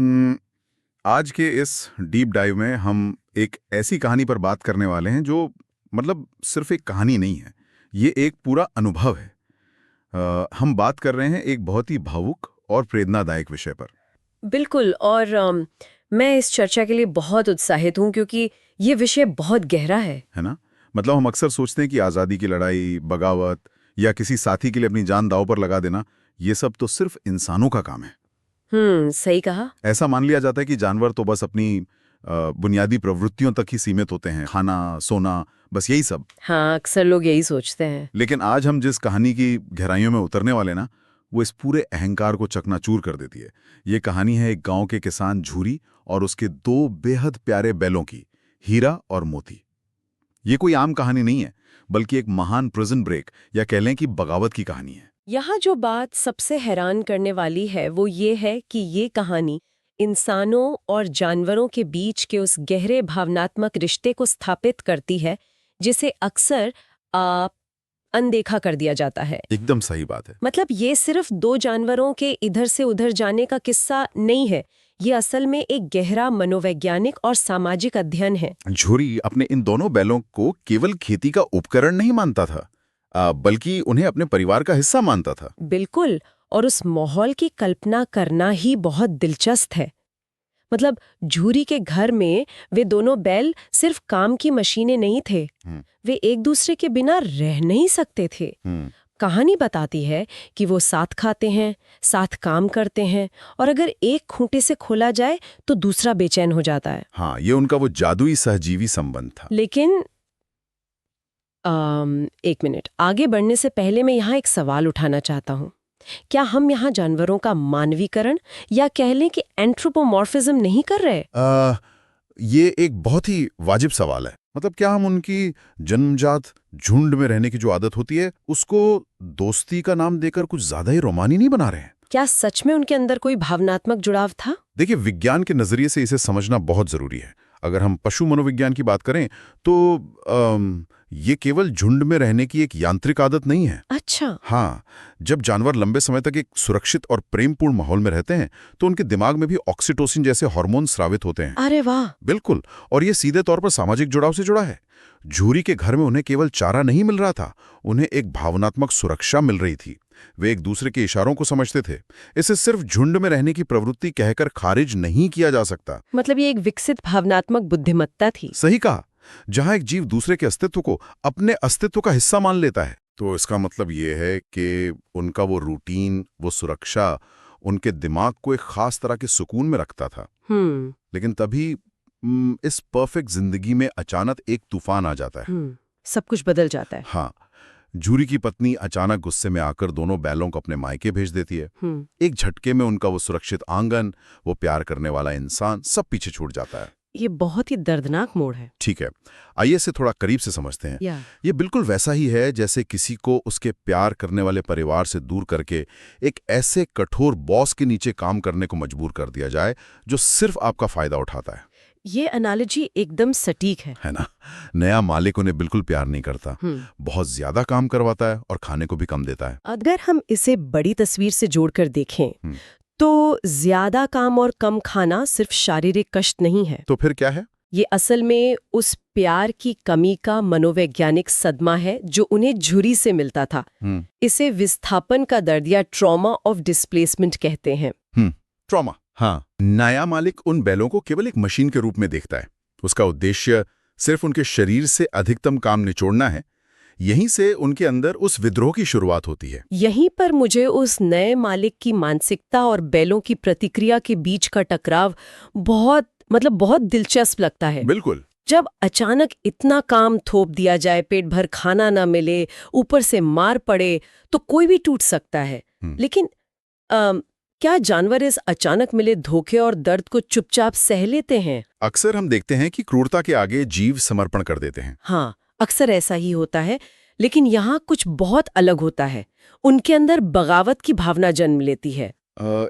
हम्म, आज के इस डीप डाइव में हम एक ऐसी कहानी पर बात करने वाले हैं जो मतलब सिर्फ एक कहानी नहीं है। ये एक पूरा अनुभव है। हम बात कर रहे हैं एक बहुत ही भावुक और प्रेरणादायक विषय पर। बिल्कुल। और मैं इस चर्चा के लिए बहुत उत्साहित हूँ क्योंकि ये विषय बहुत गहरा है ना? मतलब हम अक्सर सोचते हैं कि आज़ादी की लड़ाई, बगावत या किसी साथी के लिए अपनी जान दांव पर लगा देना, ये सब तो सिर्फ इंसानों का काम है। सही कहा। ऐसा मान लिया जाता है कि जानवर तो बस अपनी बुनियादी प्रवृत्तियों तक ही सीमित होते हैं, खाना, सोना, बस यही सब। हाँ, अक्सर लोग यही सोचते हैं। लेकिन आज हम जिस कहानी की गहराइयों में उतरने वाले ना, वो इस पूरे अहंकार को चकनाचूर कर देती है। ये कहानी है एक गांव के किसान झूरी और उसके दो बेहद प्यारे बैलों की, हीरा और मोती। ये कोई आम कहानी नहीं है, बल्कि एक महान प्रिजन ब्रेक या कह लें कि बगावत की कहानी है। यहाँ जो बात सबसे हैरान करने वाली है वो ये है कि ये कहानी इंसानों और जानवरों के बीच के उस गहरे भावनात्मक रिश्ते को स्थापित करती है जिसे अक्सर अनदेखा कर दिया जाता है। एकदम सही बात है। मतलब ये सिर्फ दो जानवरों के इधर से उधर जाने का किस्सा नहीं है, ये असल में एक गहरा मनोवैज्ञानिक और सामाजिक अध्ययन है। झूरी अपने इन दोनों बैलों को केवल खेती का उपकरण नहीं मानता था, बल्कि उन्हें अपने परिवार का हिस्सा मानता था। बिल्कुल। और उस माहौल की कल्पना करना ही बहुत दिलचस्प है। मतलब झूरी के घर में वे दोनों बैल सिर्फ काम की मशीनें नहीं थे, वे एक दूसरे के बिना रह नहीं सकते थे। कहानी बताती है कि वो साथ खाते हैं, साथ काम करते हैं, और अगर एक खूंटे से खोला जाए तो दूसरा बेचैन हो जाता है। हाँ, ये उनका वो जादुई सहजीवी संबंध था। लेकिन एक मिनट आगे बढ़ने से पहले मैं यहाँ एक सवाल उठाना चाहता हूँ। क्या हम यहाँ जानवरों का मानवीकरण या कह लें कि एंथ्रोपोमॉर्फिज्म नहीं कर रहे? ये एक बहुत ही वाजिब सवाल है। मतलब क्या हम उनकी जन्मजात झुंड में रहने की जो आदत होती है, उसको दोस्ती का नाम देकर कुछ ज्यादा ही रोमानी नहीं बना रहे हैं? क्या सच में उनके अंदर कोई भावनात्मक जुड़ाव था? देखिए, विज्ञान के नजरिए से इसे समझना बहुत जरूरी है। अगर हम पशु मनोविज्ञान की बात करें तो ये केवल झुंड में रहने की एक यांत्रिक आदत नहीं है। अच्छा। हाँ, जब जानवर लंबे समय तक एक सुरक्षित और प्रेमपूर्ण माहौल में रहते हैं तो उनके दिमाग में भी ऑक्सीटोसिन जैसे हार्मोन स्रावित होते हैं। अरे वाह! बिल्कुल। और ये सीधे तौर पर सामाजिक जुड़ाव से जुड़ा है। झूरी के घर में उन्हें केवल चारा नहीं मिल रहा था, उन्हें एक भावनात्मक सुरक्षा मिल रही थी। वे एक दूसरे के इशारों को समझते थे। इसे सिर्फ झुंड में रहने की प्रवृत्ति कहकर खारिज नहीं किया जा सकता। मतलब ये एक विकसित भावनात्मक बुद्धिमत्ता थी। सही कहा। जहां एक जीव दूसरे के अस्तित्व को अपने अस्तित्व का हिस्सा मान लेता है, तो इसका मतलब ये है कि उनका वो रूटीन, वो सुरक्षा उनके दिमाग को एक खास तरह के सुकून में रखता था। लेकिन तभी इस परफेक्ट जिंदगी में अचानक एक तूफान आ जाता है। सब कुछ बदल जाता है। हाँ, झूरी की पत्नी अचानक गुस्से में आकर दोनों बैलों को अपने मायके भेज देती है। एक झटके में उनका वो सुरक्षित आंगन, वो प्यार करने वाला इंसान, सब पीछे छूट जाता है। ये बहुत ही दर्दनाक मोड़ है। ठीक है, आइए इसे थोड़ा करीब से समझते हैं। ये बिल्कुल वैसा ही है जैसे किसी को उसके प्यार करने वाले परिवार से दूर करके एक ऐसे कठोर बॉस के नीचे काम करने को मजबूर कर दिया जाए जो सिर्फ आपका फायदा उठाता है। ये एनालॉजी एकदम सटीक है ना? नया मालिक उन्हें बिल्कुल प्यार नहीं करता, बहुत ज्यादा काम करवाता है और खाने को भी कम देता है। अगर हम इसे बड़ी तस्वीर से जोड़कर देखें तो ज्यादा काम और कम खाना सिर्फ शारीरिक कष्ट नहीं है। तो फिर क्या है? ये असल में उस प्यार की कमी का मनोवैज्ञानिक सदमा है जो उन्हें झुरी से मिलता था। इसे विस्थापन का दर्द या ट्रॉमा ऑफ डिस्प्लेसमेंट कहते हैं। ट्रॉमा। हाँ, नया मालिक उन बैलों को केवल एक मशीन के रूप में देखता है। उसका उद्देश्य सिर्फ उनके शरीर से अधिकतम काम निचोड़ना है। यहीं से उनके अंदर उस विद्रोह की शुरुआत होती है। यहीं पर मुझे उस नए मालिक की मानसिकता और बैलों की प्रतिक्रिया के बीच का टकराव बहुत दिलचस्प लगता है। बिल्कुल। जब अचानक इतना काम थोप दिया जाए, पेट भर खाना ना मिले, ऊपर से मार पड़े, तो कोई भी टूट सकता है। लेकिन क्या जानवर इस अचानक मिले धोखे और दर्द को चुपचाप सह लेते हैं? अक्सर हम देखते हैं कि क्रूरता के आगे जीव समर्पण कर देते हैं। हाँ, अक्सर ऐसा ही होता है। लेकिन यहाँ कुछ बहुत अलग होता है। उनके अंदर बगावत की भावना जन्म लेती है।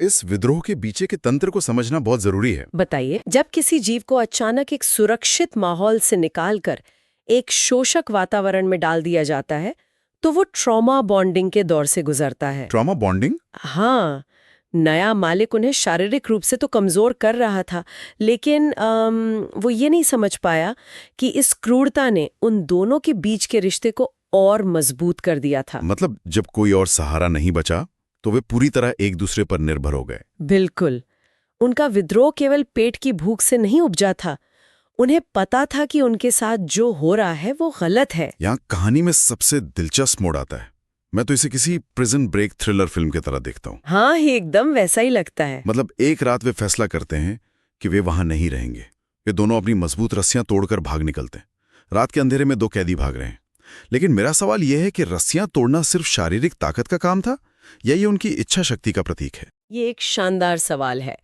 इस विद्रोह के पीछे के तंत्र को समझना बहुत जरूरी है। बताइए। जब किसी जीव को अचानक एक सुरक्षित माहौल से निकालकर एक शोषक वातावरण में डाल दिया जाता है तो वो ट्रॉमा बॉन्डिंग के दौर से गुजरता है। Trauma bonding? हाँ, नया मालिक उन्हें शारीरिक रूप से तो कमजोर कर रहा था, लेकिन वो ये नहीं समझ पाया कि इस क्रूरता ने उन दोनों के बीच के रिश्ते को और मजबूत कर दिया था। मतलब जब कोई और सहारा नहीं बचा तो वे पूरी तरह एक दूसरे पर निर्भर हो गए। बिल्कुल। उनका विद्रोह केवल पेट की भूख से नहीं उपजा था, उन्हें पता था कि उनके साथ जो हो रहा है वो गलत है। यहाँ कहानी में सबसे दिलचस्प मोड़ आता है। मैं तो इसे किसी प्रिजन ब्रेक थ्रिलर फिल्म की तरह देखता हूँ। हाँ, एकदम वैसा ही लगता है। मतलब एक रात वे फैसला करते हैं कि वे वहां नहीं रहेंगे। वे दोनों अपनी मजबूत रस्सियां तोड़कर भाग निकलते हैं। रात के अंधेरे में दो कैदी भाग रहे हैं। लेकिन मेरा सवाल यह है कि रस्सियां तोड़ना सिर्फ शारीरिक ताकत का काम था या ये उनकी इच्छा शक्ति का प्रतीक है? ये एक शानदार सवाल है।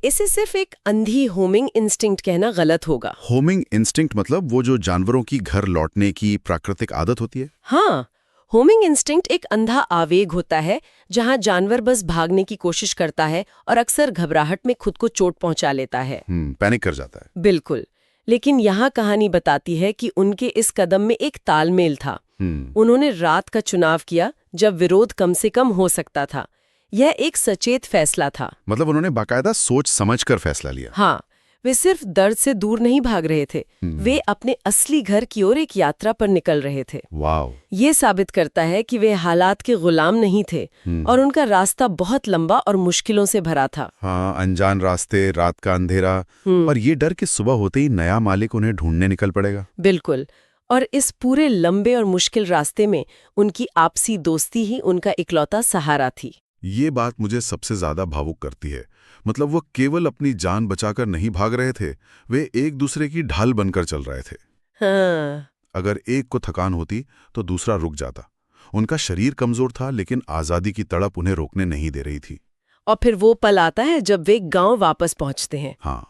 इसे सिर्फ एक अंधी होमिंग इंस्टिंक्ट कहना गलत होगा। होमिंग इंस्टिंक्ट मतलब वो जो जानवरों की घर लौटने की प्राकृतिक आदत होती है? हाँ, होमिंग इंस्टिंक्ट एक अंधा आवेग होता है जहां जानवर बस भागने की कोशिश करता है और अक्सर घबराहट में खुद को चोट पहुंचा लेता है। पैनिक कर जाता है। बिल्कुल। लेकिन यहाँ कहानी बताती है कि उनके इस कदम में एक तालमेल था। उन्होंने रात का चुनाव किया जब विरोध कम से कम हो सकता था। यह एक सचेत फैसला था। मतलब उन्होंने बाकायदा सोच समझकर फैसला लिया। हाँ, वे सिर्फ दर्द से दूर नहीं भाग रहे थे, वे अपने असली घर की ओर एक यात्रा पर निकल रहे थे। वाव! ये साबित करता है कि वे हालात के गुलाम नहीं थे और उनका रास्ता बहुत लंबा और मुश्किलों से भरा था। हाँ, अनजान रास्ते, रात का अंधेरा और ये डर कि सुबह होते ही नया मालिक उन्हें ढूंढने निकल पड़ेगा। बिल्कुल। और इस पूरे लंबे और मुश्किल रास्ते में उनकी आपसी दोस्ती ही उनका इकलौता सहारा थी। ये बात मुझे सबसे ज्यादा भावुक करती है। मतलब वो केवल अपनी जान बचाकर नहीं भाग रहे थे, वे एक दूसरे की ढाल बनकर चल रहे थे। हाँ। अगर एक को थकान होती तो दूसरा रुक जाता। उनका शरीर कमजोर था लेकिन आजादी की तड़प उन्हें रोकने नहीं दे रही थी। और फिर वो पल आता है जब वे गांव वापस पहुंचते हैं। हाँ,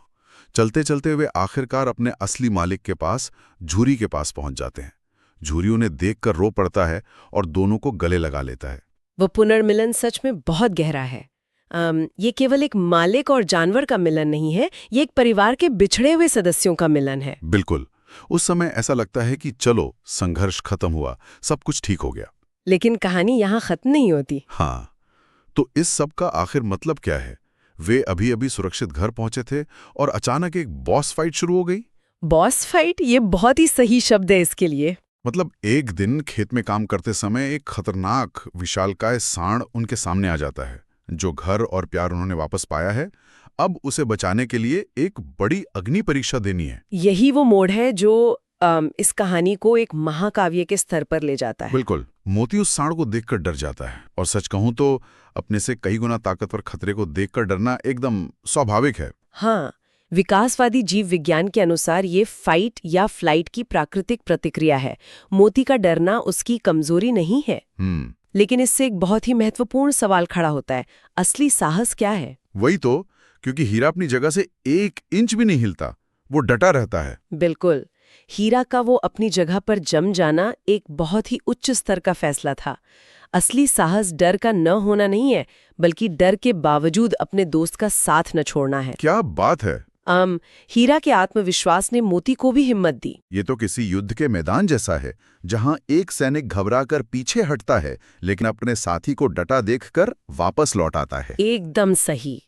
चलते चलते वे आखिरकार अपने असली मालिक के पास, झूरी के पास पहुंच जाते हैं। झूरी उन्हें देखकर रो पड़ता है और दोनों को गले लगा लेता है। वो पुनर्मिलन सच में बहुत गहरा है। ये केवल एक मालिक और जानवर का मिलन नहीं है, ये एक परिवार के बिछड़े हुए सदस्यों का मिलन है। बिल्कुल। उस समय ऐसा लगता है कि चलो, संघर्ष खत्म हुआ, सब कुछ ठीक हो गया। लेकिन कहानी यहाँ खत्म नहीं होती। हाँ, तो इस सब का आखिर मतलब क्या है? वे अभी अभी सुरक्षित घर पहुंचे थे और अचानक एक बॉस फाइट शुरू हो गई। बॉस फाइट, ये बहुत ही सही शब्द है इसके लिए। मतलब एक दिन खेत में काम करते समय एक खतरनाक विशालकाय सांड उनके सामने आ जाता है। जो घर और प्यार उन्होंने वापस पाया है, अब उसे बचाने के लिए एक बड़ी अग्नि परीक्षा देनी है। यही वो मोड़ है जो इस कहानी को एक महाकाव्य के स्तर पर ले जाता है। बिल्कुल। मोती उस सांड को देखकर डर जाता है और सच कहूं तो अपने से कई गुना ताकतवर खतरे को देखकर डरना एकदम स्वाभाविक है। हाँ, विकासवादी जीव विज्ञान के अनुसार ये फाइट या फ्लाइट की प्राकृतिक प्रतिक्रिया है। मोती का डरना उसकी कमजोरी नहीं है। लेकिन इससे एक बहुत ही महत्वपूर्ण सवाल खड़ा होता है, असली साहस क्या है? वही तो, क्योंकि हीरा अपनी जगह से 1 इंच भी नहीं हिलता, वो डटा रहता है। बिल्कुल। हीरा का वो अपनी जगह पर जम जाना एक बहुत ही उच्च स्तर का फैसला था। असली साहस डर का न होना नहीं है, बल्कि डर के बावजूद अपने दोस्त का साथ न छोड़ना है। क्या बात है! हीरा के आत्मविश्वास ने मोती को भी हिम्मत दी। ये तो किसी युद्ध के मैदान जैसा है, जहां एक सैनिक घबराकर पीछे हटता है लेकिन अपने साथी को डटा देखकर वापस लौट आता है। एकदम सही।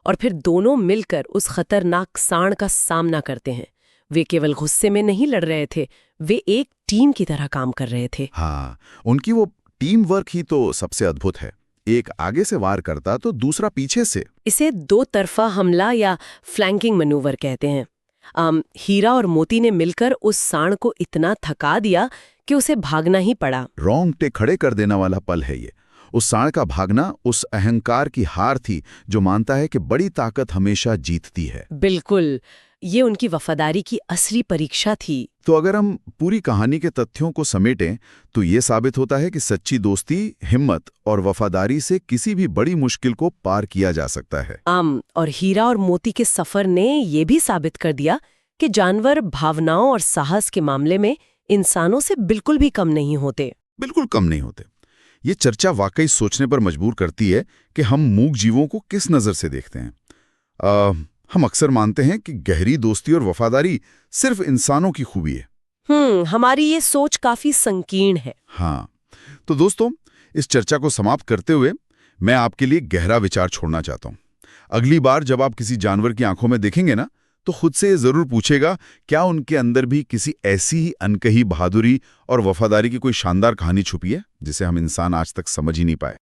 और फिर दोनों मिलकर उस खतरनाक सांड का सामना करते हैं। वे केवल गुस्से में नहीं लड़ रहे थे, वे एक टीम की तरह काम कर रहे थे। हाँ, उनकी वो टीम वर्क ही तो सबसे अद्भुत है। एक आगे से वार करता तो दूसरा पीछे से। इसे दो तरफा हमला या फ्लैंकिंग मैनूवर कहते हैं। हीरा और मोती ने मिलकर उस सांड को इतना थका दिया कि उसे भागना ही पड़ा। रोंगटे खड़े कर देने वाला पल है ये। उस सांड का भागना उस अहंकार की हार थी जो मानता है कि बड़ी ताकत हमेशा जीतती है। बिल्कुल, ये उनकी वफादारी की असली परीक्षा थी। तो अगर हम पूरी कहानी के तथ्यों को समेटें तो ये साबित होता है कि सच्ची दोस्ती, हिम्मत और वफादारी से किसी भी बड़ी मुश्किल को पार किया जा सकता है। और हीरा और मोती के सफर ने ये भी साबित कर दिया कि जानवर भावनाओं और साहस के मामले में इंसानों से बिल्कुल भी कम नहीं होते। बिल्कुल कम नहीं होते। ये चर्चा वाकई सोचने पर मजबूर करती है कि हम मूक जीवों को किस नज़र से देखते हैं। हम अक्सर मानते हैं कि गहरी दोस्ती और वफादारी सिर्फ इंसानों की खूबी है। हमारी ये सोच काफी संकीर्ण है। हाँ, तो दोस्तों, इस चर्चा को समाप्त करते हुए मैं आपके लिए गहरा विचार छोड़ना चाहता हूं। अगली बार जब आप किसी जानवर की आंखों में देखेंगे ना, तो खुद से ये जरूर पूछेगा, क्या उनके अंदर भी किसी ऐसी ही अनकही बहादुरी और वफादारी की कोई शानदार कहानी छुपी है जिसे हम इंसान आज तक समझ ही नहीं पाए।